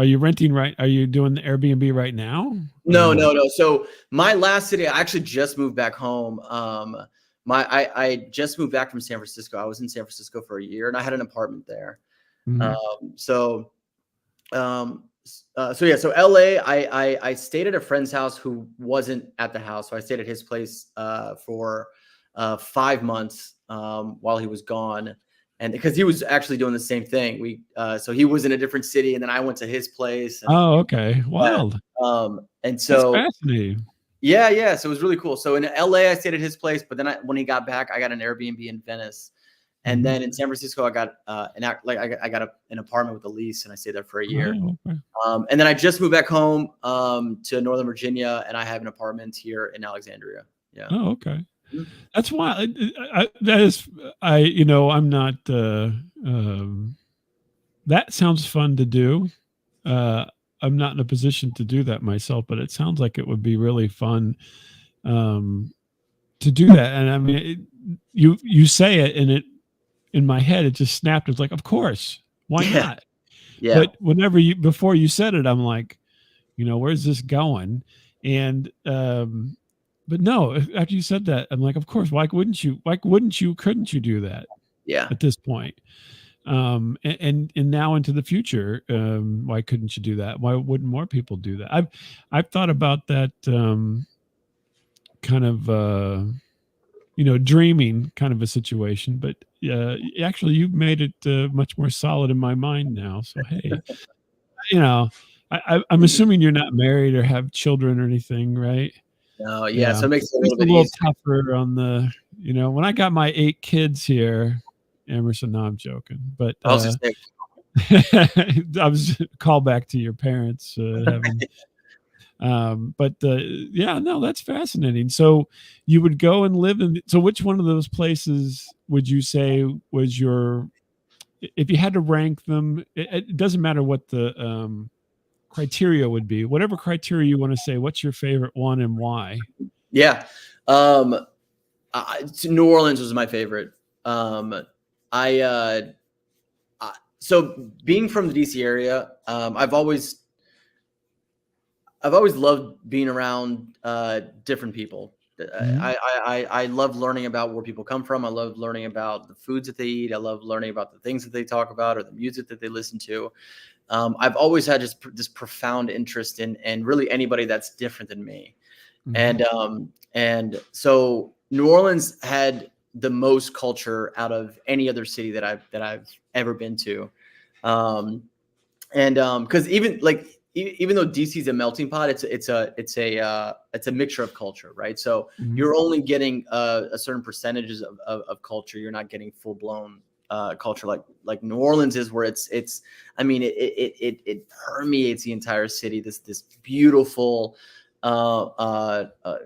you renting right are you doing the Airbnb right now? No, Or no, no. So my last city, I actually just moved back home. I just moved back from San Francisco. I was in San Francisco for a year, and I had an apartment there. Um, Mhm. so so yeah, so LA, I stayed at a friend's house who wasn't at the house, so I stayed at his place for 5 months while he was gone, and because he was actually doing the same thing. So he was in a different city, and then I went to his place, and Oh, okay. uh, Wild. and That's so fascinating. yeah, yeah. So it was really cool. So in LA, I stayed at his place, but then when he got back, I got an Airbnb in Venice, and Mhm. then in San Francisco, I got an apartment with a lease, and I stayed there for a year. Oh, okay. And then I just moved back home to Northern Virginia, and I have an apartment here in Alexandria. Yeah. Oh, okay. Mhm. That's why that is I'm not, that sounds fun to do. Uh, I'm not in a position to do that myself, but it sounds like it would be really fun, um, to do that. And I mean, you say it, and it in my head it just snapped. It's like, of course, why Yeah. not? Yeah. But whenever you before you said it, I'm like, where's this going? And but no, after you said that, I'm like, of course, why wouldn't you? Why wouldn't you? Couldn't you do that Yeah. at this point? And now into the future, why couldn't you do that? Why wouldn't more people do that? I've thought about that, kind of, dreaming kind of a situation, but actually you've made it much more solid in my mind now. So hey, you know, I'm assuming you're not married or have children or anything, right? No, yeah. Yeah, So it makes it a makes little it a bit little easier. tougher on the, when I got my 8 kids here, Emerson. No, I'm joking, but I was just saying, I was call back to your parents having, but yeah, no, that's fascinating. So you would go and live in. So which one of those places would you say was your? If you had to rank them, it doesn't matter what the criteria would be. Whatever criteria you want to say, what's your favorite one and why? yeah. Um, New Orleans was my favorite. I, uh, so being from the DC area, I've always loved being around different people. Mhm. I love learning about where people come from. I love learning about the foods that they eat. I love learning about the things that they talk about or the music that they listen to. I've always had just this profound interest in really anybody that's different than me. Mhm. And so New Orleans had the most culture out of any other city that I've ever been to. Um, and because even though DC is a melting pot, it's a mixture of culture, right? So Mhm. you're only getting a certain percentages of culture. You're not getting full blown culture like New Orleans is, where it's I mean it permeates the entire city. This beautiful, uh, uh, uh,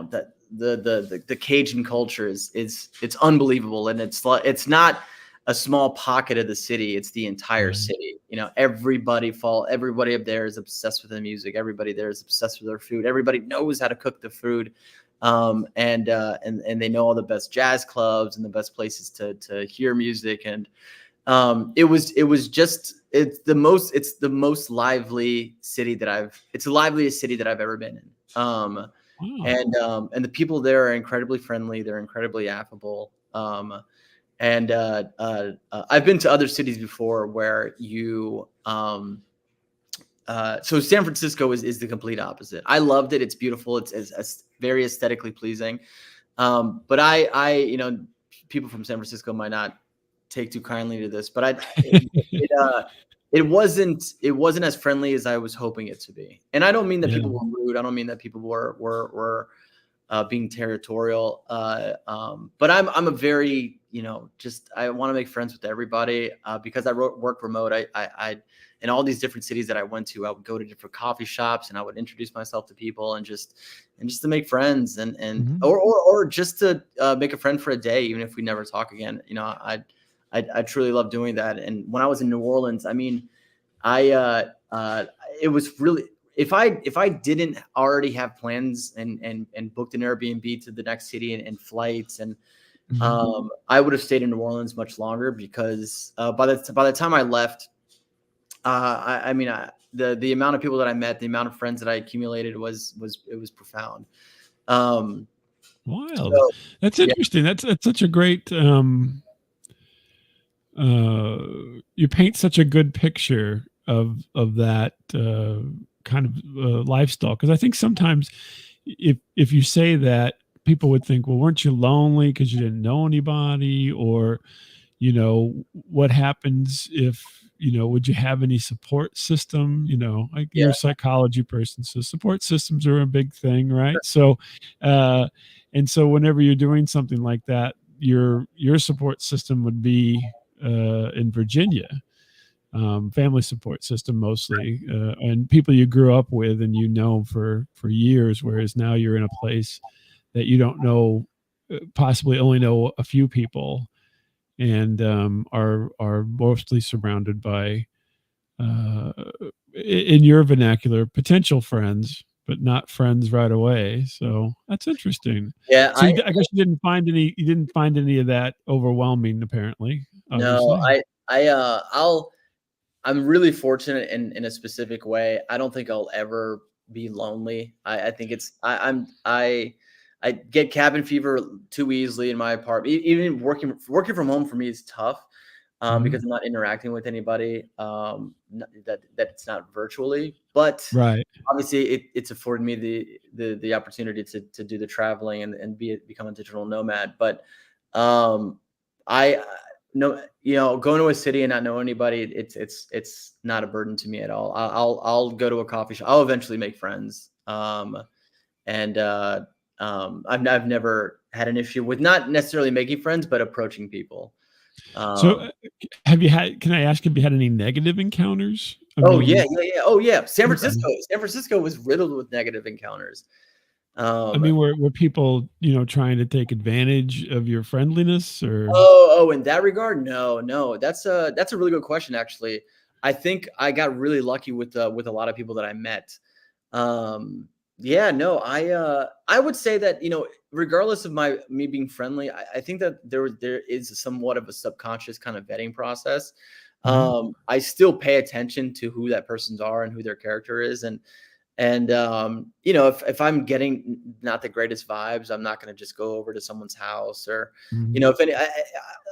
that the Cajun culture is it's unbelievable, and it's not a small pocket of the city. It's the entire Right. city. Everybody up there is obsessed with the music. Everybody there is obsessed with their food. Everybody knows how to cook the food. and they know all the best jazz clubs and the best places to hear music. And it's the most lively city it's the liveliest city that I've ever been in. Wow. And the people there are incredibly friendly. They're incredibly affable. I've been to other cities before where so San Francisco is the complete opposite. I loved it. It's beautiful. It's very aesthetically pleasing. But people from San Francisco might not take too kindly to this, but it wasn't as friendly as I was hoping it to be. And I don't mean that Yeah. people were rude. I don't mean that people were being territorial. But I'm a very, I want to make friends with everybody, because I work remote. I in all these different cities that I went to, I would go to different coffee shops and I would introduce myself to people and just to make friends or just to make a friend for a day, even if we never talk again. I truly love doing that. And when I was in New Orleans, I mean, it was really, if I didn't already have plans and booked an Airbnb to the next city and flights and I would have stayed in New Orleans much longer, because by the time I left, the amount of people that I met, the amount of friends that I accumulated was profound. Wild. So That's yeah, interesting. That's such a great you paint such a good picture of that kind of lifestyle, because I think sometimes if you say that, people would think, well, weren't you lonely because you didn't know anybody, or what happens if would you have any support system? Like, yeah, you're a psychology person, so support systems are a big thing, right? So and so whenever you're doing something like that, your support system would be in Virginia, family support system mostly, and people you grew up with and for years, whereas now you're in a place that you don't know, possibly only know a few people, and are mostly surrounded by, uh, in your vernacular, potential friends, but not friends right away. So that's interesting. yeah. So I guess you didn't find any. You didn't find any of that overwhelming, apparently. No, Obviously, I'm really fortunate in a specific way. I don't think I'll ever be lonely. I think I get cabin fever too easily in my apartment. Even working from home for me is tough, hmm because I'm not interacting with anybody, that it's not virtually. But right. obviously, it's afforded me the opportunity to do the traveling and become a digital nomad. But um, I no, going to a city and not know anybody, it's not a burden to me at all. I'll go to a coffee shop. I'll eventually make friends. And I've never had an issue with not necessarily making friends, but approaching people. So, Um, have you had? Can I ask? Have you had any negative encounters? I oh yeah, mean, yeah, yeah. Oh yeah. okay. San Francisco was riddled with negative encounters. I Um, mean, were people trying to take advantage of your friendliness, or? in that regard, no, no. That's a really good question, actually. I think I got really lucky with a lot of people that I met. Um, yeah, no, I would say that, regardless of me being friendly, I think that there is somewhat of a subconscious kind of vetting process. Mhm. I still pay attention to who that person's are and who their character is, and if I'm getting not the greatest vibes, I'm not going to just go over to someone's house, or Mhm. if any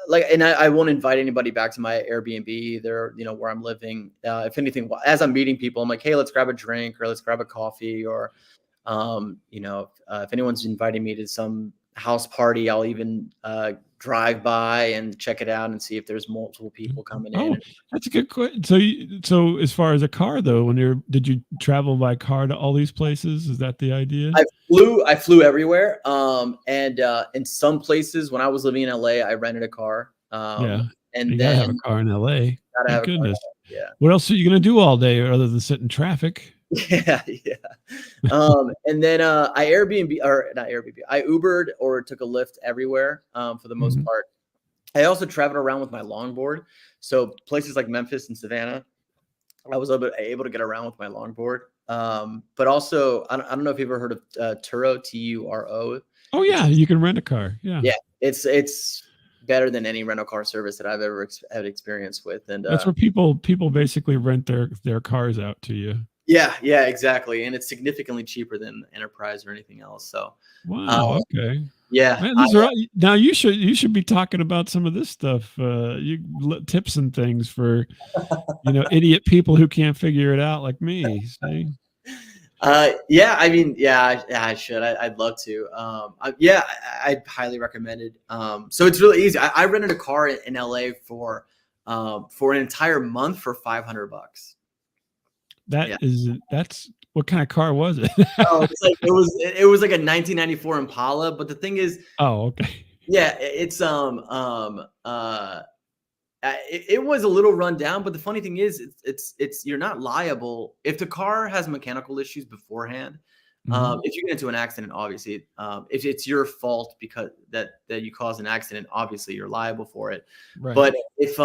like, and I won't invite anybody back to my Airbnb either, where I'm living. If anything, as I'm meeting people, I'm like, hey, let's grab a drink or let's grab a coffee, or if anyone's inviting me to some house party, I'll even drive by and check it out and see if there's multiple people coming Oh, in. that's a good question. So as far as a car though, did you travel by car to all these places? Is that the idea? I flew everywhere. And in some places, when I was living in LA, I rented a car. Yeah. And You gotta have a then car in LA. gotta Thank have a car. goodness. Yeah. What else are you gonna do all day other than sit in traffic? Yeah, yeah. And then I Airbnb, or not Airbnb, I Ubered or took a Lyft everywhere, for the most Mhm. part. I also traveled around with my longboard. So places like Memphis and Savannah, I was able to get around with my longboard. but also I don't know if you've ever heard of Turo, Turo. Oh It's yeah, you can rent a car. Yeah. Yeah, it's better than any rental car service that I've ever had experience with. And That's where people basically rent their cars out to you. yeah, exactly. And it's significantly cheaper than Enterprise or anything else. So um, Wow, okay. yeah, Man, these are all, now you should be talking about some of this stuff. Tips and things for idiot people who can't figure it out like me. See? yeah, I mean, yeah, I should. I'd love to. Yeah, I'd highly recommend it. So it's really easy. I rented a car in LA for an entire month for $500. Yeah. That's what kind of car was it? Oh, it's like it was like a 1994 Impala, but the thing is, Oh, okay. yeah, it was a little run down, but the funny thing is, it's you're not liable if the car has mechanical issues beforehand. Mhm. If you get into an accident, obviously, if it's your fault because that you caused an accident, obviously you're liable for it. Right. But if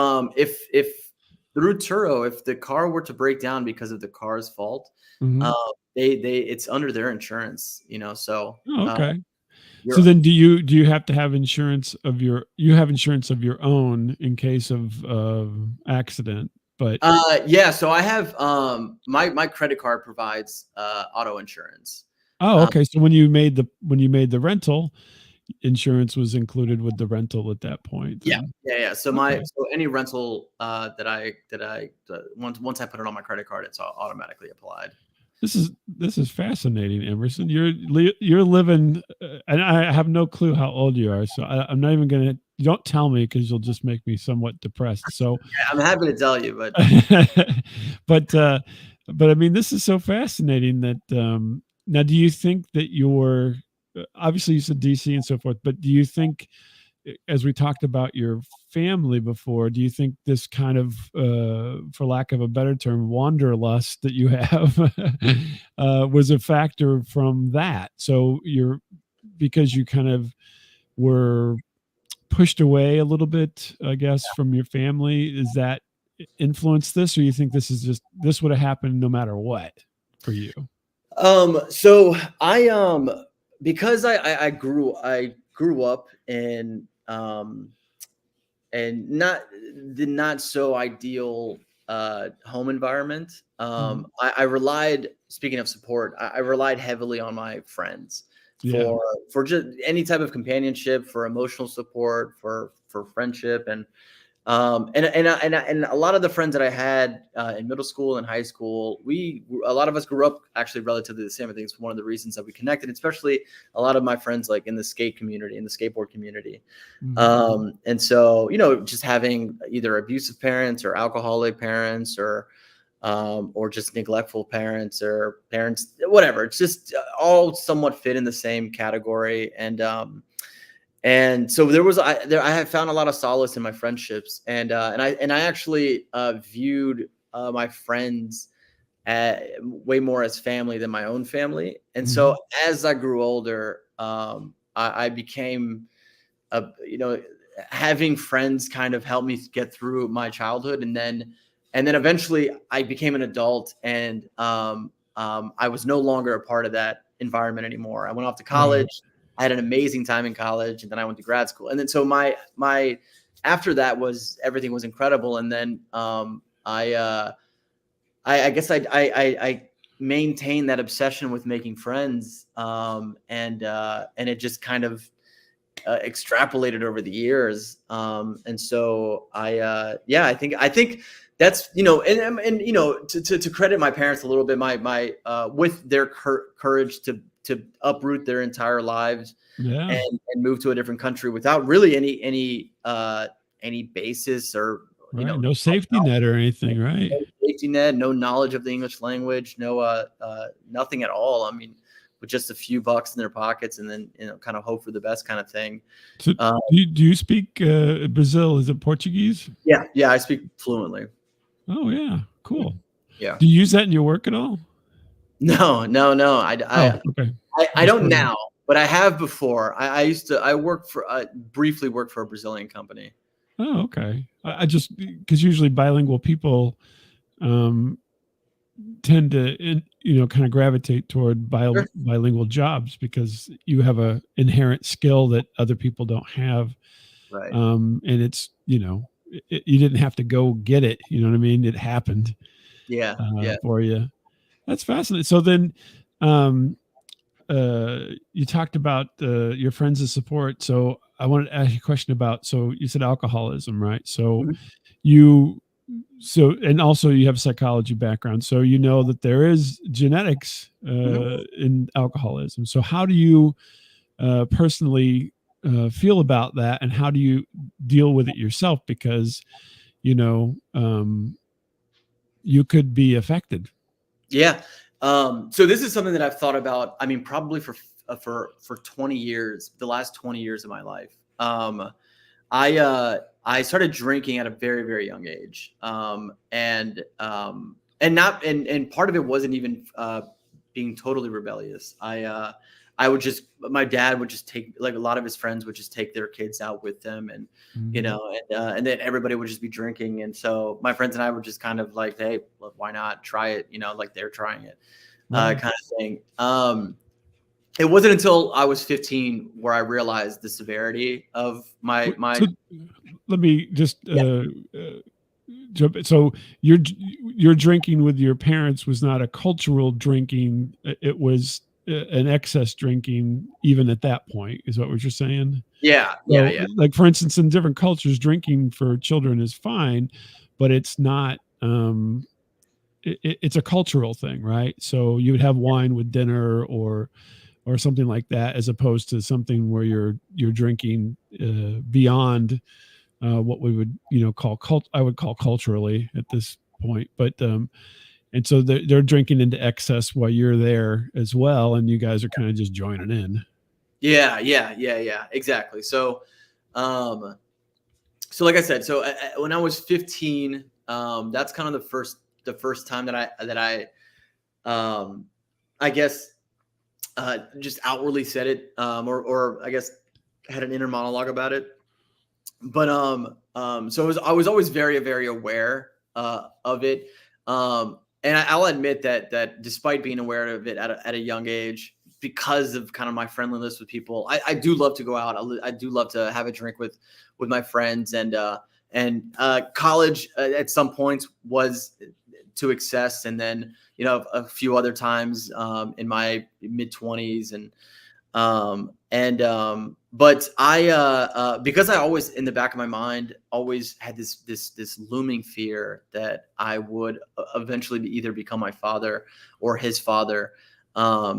through Turo, if the car were to break down because of the car's fault, Mhm. they it's under their insurance, so Oh, okay. So you're then do you have to have insurance of your own in case of accident? But yeah, so I have my credit card provides auto insurance. oh, Um, okay. So when you made the rental, insurance was included with the rental at that point yeah, then. yeah. So Okay. any rental once I put it on my credit card, it's automatically applied. This is fascinating, Emerson. You're living, and I have no clue how old you are, so I'm not even gonna. Don't tell me because you'll just make me somewhat depressed. So, Yeah, I'm happy to tell you, but but but I mean, this is so fascinating that now, do you think that you're obviously you said DC and so forth, but do you think as we talked about your family before, do you think this kind of, for lack of a better term, wanderlust that you have was a factor from that? So because you kind of were pushed away a little bit, I guess, from your family, is that influenced this, or you think this would have happened no matter what for you? so because I grew up in and not the not so ideal home environment. Mhm. I relied, speaking of support, I relied heavily on my friends Yeah. for just any type of companionship, for emotional support, for friendship, and a lot of the friends that I had in middle school and high school, a lot of us grew up actually relatively the same. I think it's one of the reasons that we connected, especially a lot of my friends like in the skate community, in the skateboard community. Mhm. And so, just having either abusive parents or alcoholic parents or just neglectful parents or parents, whatever. It's just all somewhat fit in the same category. And so I have found a lot of solace in my friendships, and I actually viewed my friends way more as family than my own family. And so Mhm. as I grew older, I became you know, having friends kind of helped me get through my childhood, and then eventually I became an adult, and I was no longer a part of that environment anymore. I went off to Right. college. I had an amazing time in college, and then I went to grad school, and then so my after that was everything was incredible, and then I guess I maintained that obsession with making friends, and it just kind of extrapolated over the years. And so yeah, I think that's and to credit my parents a little bit, my with their courage to uproot their entire lives Yeah. and move to a different country without really any basis or Right. No safety net or anything, right? no safety net, no knowledge of the English language, no nothing at all. I mean, with just a few bucks in their pockets, and then kind of hope for the best kind of thing. So Uh, do you speak Brazil? Is it Portuguese? yeah, I speak fluently. Oh yeah, cool. Yeah. Do you use that in your work at all? No, no, no. Oh, okay. I Just don't wondering. now, but I have before. I worked for briefly worked for a Brazilian company. Oh, okay. I just because usually bilingual people um, tend to kind of gravitate toward Sure. bilingual jobs because you have a inherent skill that other people don't have. Right. And it's, you didn't have to go get it. You know what I mean? It happened Yeah. Yeah. for you. That's fascinating. So then, um, you talked about your friends of support. So I wanted to ask you a question about, so you said alcoholism, right? So Mhm. you, and also you have a psychology background. So you know that there is genetics Mhm. in alcoholism. So how do you personally feel about that? And how do you deal with it yourself? Because, you know, um, you could be affected. Yeah. So this is something that I've thought about. I mean, probably for 20 years, the last 20 years of my life. I started drinking at a very very young age, and not and part of it wasn't even being totally rebellious. I would just my dad would just take, like, a lot of his friends would just take their kids out with them, and Mm-hmm. and then everybody would just be drinking, and so my friends and I were just kind of like, hey, look, why not try it? Like they're trying it, Right. kind of thing. It wasn't until I was 15 where I realized the severity of my So let me just yeah. jump. So your drinking with your parents was not a cultural drinking. It was an excess drinking, even at that point. Is what you're saying? Yeah, yeah, So, yeah. like for instance, in different cultures, drinking for children is fine, but it's not. It's a cultural thing, right? So you would have wine with dinner or something like that, as opposed to something where you're drinking beyond what we would call I would call culturally at this point. But and so they're drinking into excess while you're there as well, and you guys are kind of just joining in. Yeah, yeah, yeah, yeah, exactly. Um, so like I said, so when I was 15, that's kind of the first time um, I guess, just outwardly said it, or I guess had an inner monologue about it. But so I was always very very aware of it, and I'll admit that despite being aware of it at a young age, because of kind of my friendliness with people, I do love to go out. I do love to have a drink with my friends, and college at some points was to excess, and then a few other times in my mid 20s, but because I always, in the back of my mind, always had this looming fear that I would eventually either become my father or his father. I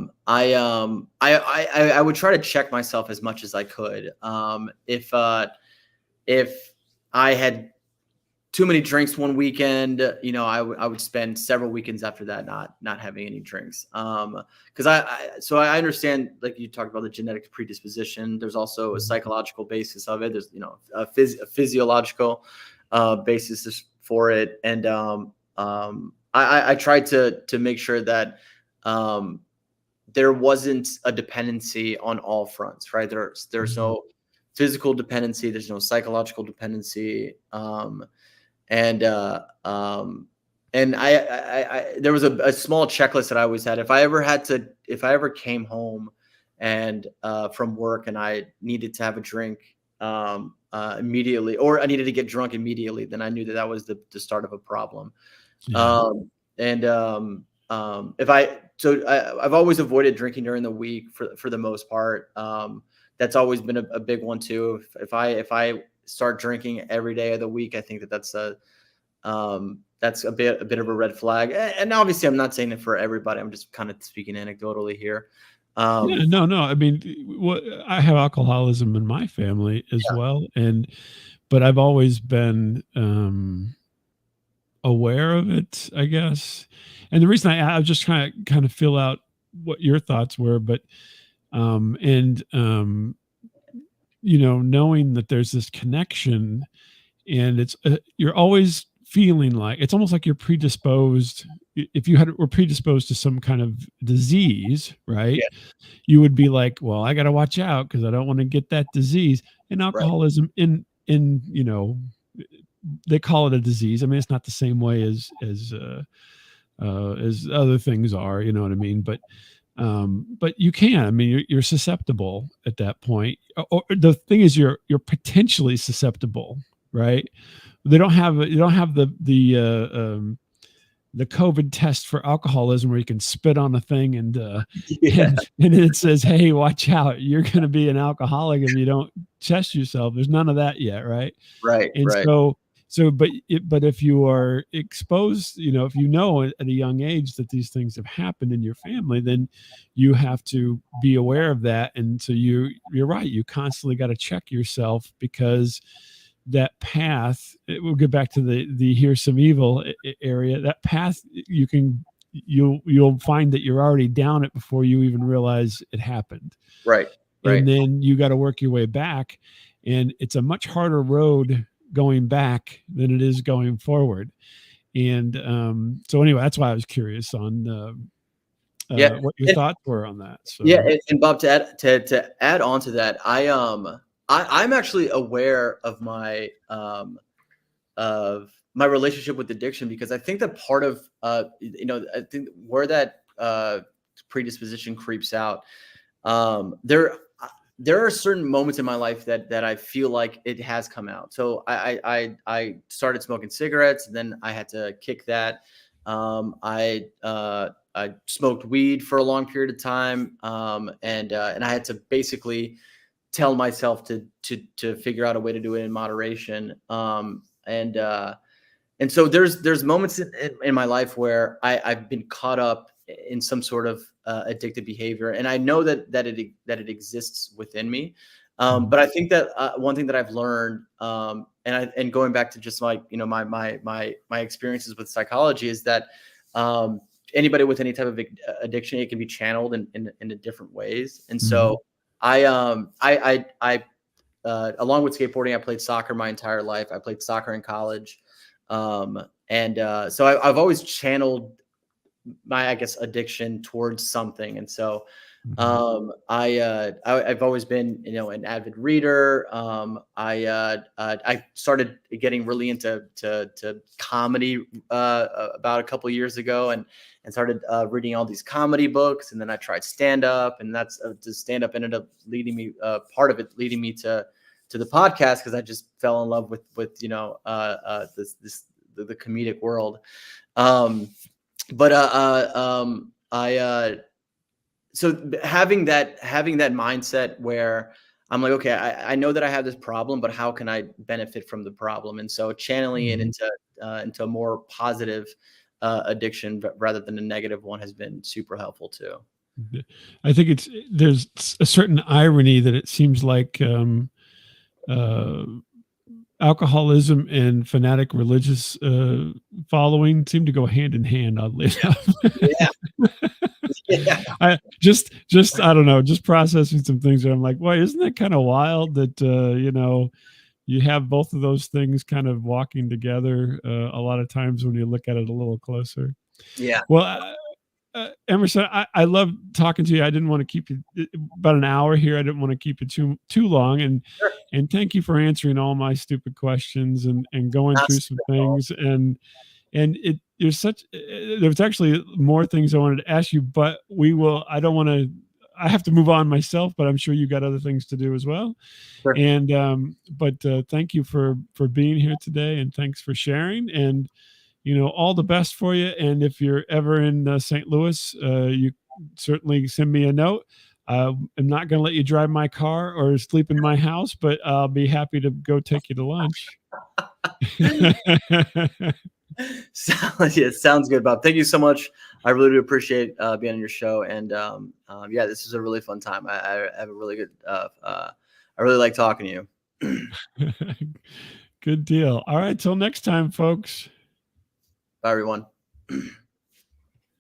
would try to check myself as much as I could. If I had too many drinks one weekend, I would spend several weekends after that not having any drinks. Because I understand, like you talked about, the genetic predisposition. There's also a Mhm. psychological basis of it. There's a physiological basis for it, and I tried to make sure that um, there wasn't a dependency on all fronts. Right, there's Mhm. no physical dependency. There's no psychological dependency. And there was a small checklist that I always had. If I ever came home and from work, and I needed to have a drink immediately, or I needed to get drunk immediately, then I knew that was the start of a problem. Yeah. And if I so I've always avoided drinking during the week for the most part. That's always been a big one too. If I start drinking every day of the week, I think that's a bit of a red flag. And obviously, I'm not saying it for everybody. I'm just kind of speaking anecdotally here. Yeah, Um, no. I mean, what I have alcoholism in my family as well, but I've always been aware of it, I guess. And the reason I was just trying to kind of feel out what your thoughts were, but and knowing that there's this connection, and it's you're always feeling like it's almost like you're predisposed. If you were predisposed to some kind of disease, right, yeah, you would be like, well, I got to watch out because I don't want to get that disease. And right. alcoholism, in they call it a disease. I mean, it's not the same way as as other things are, you know what I mean? But you can. I mean, you're susceptible at that point. Or the thing is, you're potentially susceptible, right? You don't have the COVID test for alcoholism where you can spit on a thing and Yeah. and it says, "Hey, watch out! You're going to be an alcoholic if you don't test yourself." There's none of that yet, right? Right. And Right. but if you are exposed, you know, if you know at a young age that these things have happened in your family, then you have to be aware of that. And so you're right. You constantly got to check yourself, because that path, we'll get back to the here's some evil area. That path, you'll find that you're already down it before you even realize it happened. Right. Right. And then you got to work your way back, and it's a much harder road going back than it is going forward. And so anyway, that's why I was curious on Yeah. what your And, thoughts were on that. yeah. So And Bob, to add on to that, I'm actually aware of my relationship with addiction, because I think that part of I think where that predisposition creeps out, there are certain moments in my life that I feel like it has come out. So I started smoking cigarettes, and then I had to kick that. I smoked weed for a long period of time, and I had to basically tell myself to figure out a way to do it in moderation. And so there's moments in my life where I've been caught up in some sort of addictive behavior, and I know that it exists within me. mhm. But I think that one thing that I've learned, and going back to just my experiences with psychology, is that anybody with any type of addiction, it can be channeled in different ways. And Mhm. so I along with skateboarding, I played soccer my entire life. I played soccer in college. So I've always channeled my, I guess, addiction towards something. And so Mhm. I've always been, an avid reader. I started getting really into to comedy about a couple years ago, and started reading all these comedy books. And then I tried stand up, and that's the stand up ended up leading me, part of it leading me to the podcast, because I just fell in love with the comedic world. Um, but I so having that mindset where I'm like, okay, I know that I have this problem, but how can I benefit from the problem? And so channeling it Mhm. into a more positive addiction, rather than a negative one, has been super helpful too. I think there's a certain irony that it seems like uh, alcoholism and fanatic religious following seem to go hand in hand, oddly enough. Yeah, yeah, I I don't know, just processing some things that I'm like, well, isn't that kind of wild that you have both of those things kind of walking together a lot of times when you look at it a little closer. yeah. Well, Emerson, I love talking to you. I didn't want to keep you about an hour here. I didn't want to keep you too long, Sure. and thank you for answering all my stupid questions and going Not through super some involved. things. And there's actually more things I wanted to ask you, but I don't want to. I have to move on myself, but I'm sure you got other things to do as well. Sure. And but thank you for being here today, and thanks for sharing. And all the best for you. And if you're ever in St. Louis, you certainly send me a note. I'm not going to let you drive my car or sleep in my house, but I'll be happy to go take you to lunch. Yeah, sounds good, Bob. Thank you so much. I really do appreciate being on your show, and yeah, this is a really fun time. I have a really good. I really like talking to you. Good deal. All right. Till next time, folks. Bye, everyone.